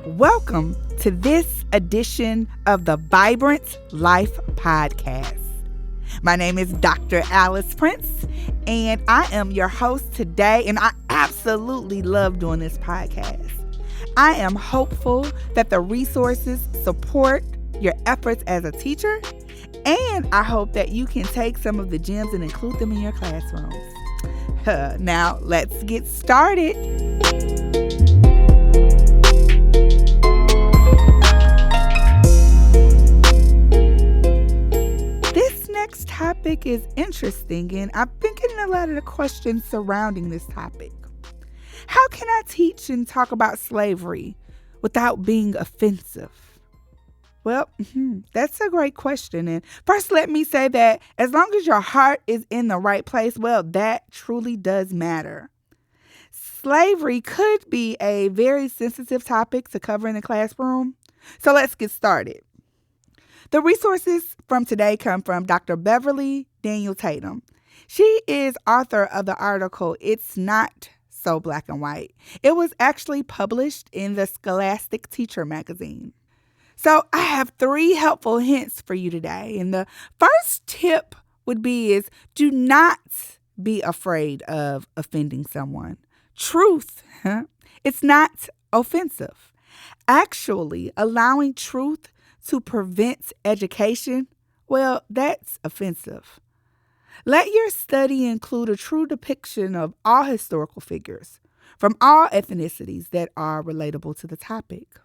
Welcome to this edition of the Vibrant Life Podcast. My name is Dr. Alice Prince, and I am your host today, and I absolutely love doing this podcast. I am hopeful that the resources support your efforts as a teacher, and I hope that you can take some of the gems and include them in your classrooms. Now, let's get started. This next topic is interesting, and I've been getting a lot of the questions surrounding this topic. How can I teach and talk about slavery without being offensive? Well, that's a great question. And first, let me say that as long as your heart is in the right place, well, that truly does matter. Slavery could be a very sensitive topic to cover in the classroom. So let's get started. The resources from today come from Dr. Beverly Daniel Tatum. She is author of the article, "It's Not So Black and White." It was actually published in the Scholastic Teacher magazine. So I have 3 helpful hints for you today. And the first tip would be do not be afraid of offending someone. Truth, it's not offensive. Actually, allowing truth to prevent education, well, that's offensive. Let your study include a true depiction of all historical figures from all ethnicities that are relatable to the topic.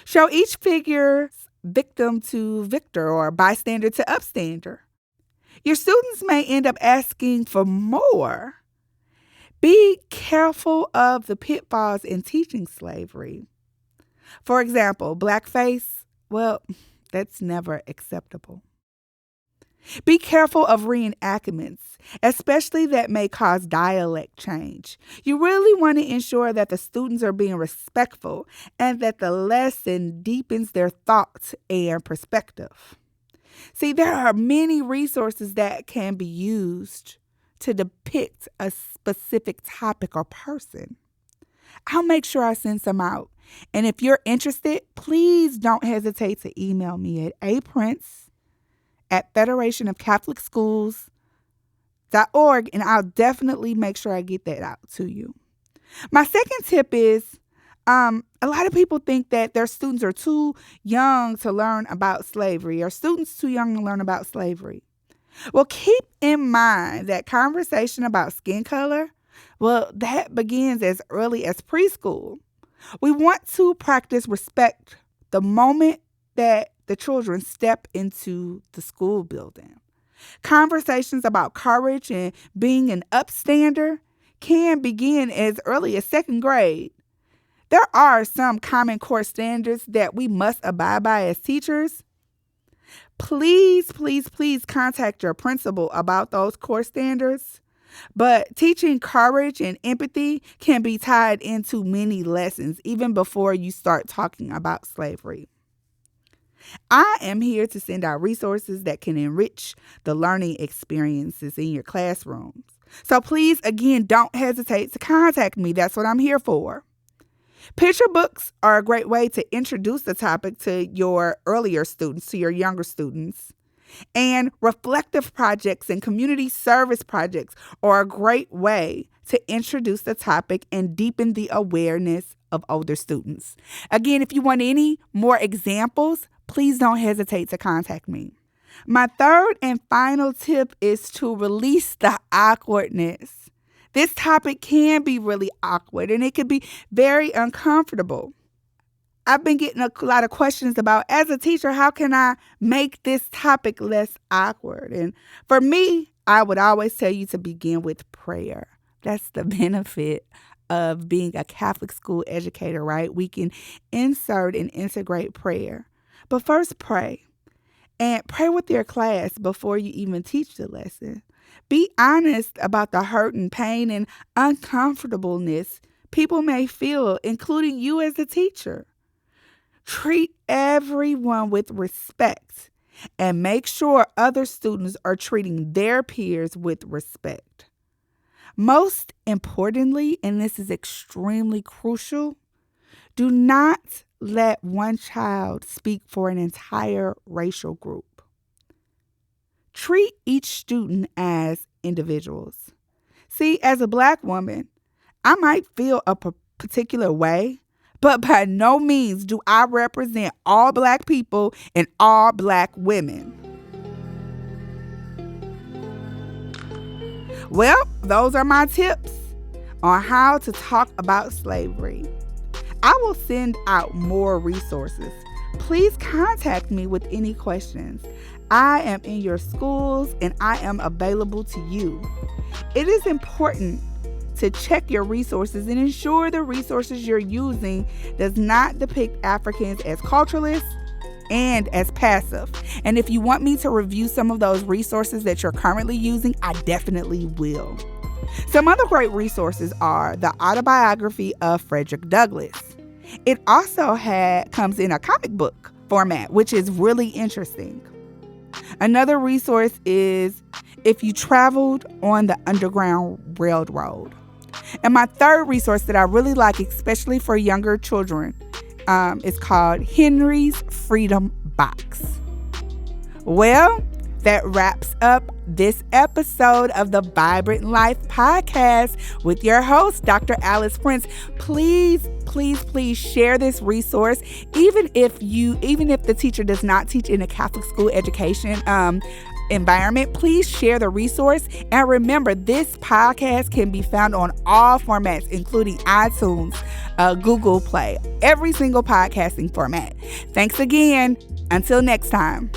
Show each figure's victim to victor or bystander to upstander. Your students may end up asking for more. Be careful of the pitfalls in teaching slavery. For example, blackface, well, that's never acceptable. Be careful of reenactments, especially that may cause dialect change. You really want to ensure that the students are being respectful and that the lesson deepens their thoughts and perspective. See, there are many resources that can be used to depict a specific topic or person. I'll make sure I send some out. And if you're interested, please don't hesitate to email me at aprince@federationofcatholicschools.org, and I'll definitely make sure I get that out to you. My second tip is a lot of people think that their students are too young to learn about slavery, or students too young to learn about slavery. Well, keep in mind that conversation about skin color, well, that begins as early as preschool. We want to practice respect the moment that the children step into the school building. Conversations about courage and being an upstander can begin as early as 2nd grade. There are some common core standards that we must abide by as teachers. Please, please, please contact your principal about those core standards. But teaching courage and empathy can be tied into many lessons even before you start talking about slavery. I am here to send out resources that can enrich the learning experiences in your classrooms. So please, again, don't hesitate to contact me. That's what I'm here for. Picture books are a great way to introduce the topic to your earlier students, to your younger students. And reflective projects and community service projects are a great way to introduce the topic and deepen the awareness of older students. Again, if you want any more examples, please don't hesitate to contact me. My third and final tip is to release the awkwardness. This topic can be really awkward and it can be very uncomfortable. I've been getting a lot of questions about, as a teacher, how can I make this topic less awkward? And for me, I would always tell you to begin with prayer. That's the benefit of being a Catholic school educator, right? We can insert and integrate prayer. But first, pray. And pray with your class before you even teach the lesson. Be honest about the hurt and pain and uncomfortableness people may feel, including you as a teacher. Treat everyone with respect and make sure other students are treating their peers with respect. Most importantly, and this is extremely crucial, Do not let one child speak for an entire racial group. Treat each student as individuals. See, as a Black woman, I might feel a particular way, but by no means do I represent all Black people and all Black women. Well, those are my tips on how to talk about slavery. I will send out more resources. Please contact me with any questions. I am in your schools and I am available to you. It is important to check your resources and ensure the resources you're using does not depict Africans as culturalists and as passive. And if you want me to review some of those resources that you're currently using, I definitely will. Some other great resources are the Autobiography of Frederick Douglass. It also comes in a comic book format, which is really interesting. Another resource is If You Traveled on the Underground Railroad. And my third resource that I really like, especially for younger children, is called Henry's Freedom Box. Well, that wraps up this episode of the Vibrant Life Podcast with your host, Dr. Alice Prince. Please share this resource. Even if the teacher does not teach in a Catholic school education environment, please share the resource. And remember, this podcast can be found on all formats, including iTunes, Google Play, every single podcasting format. Thanks again. Until next time.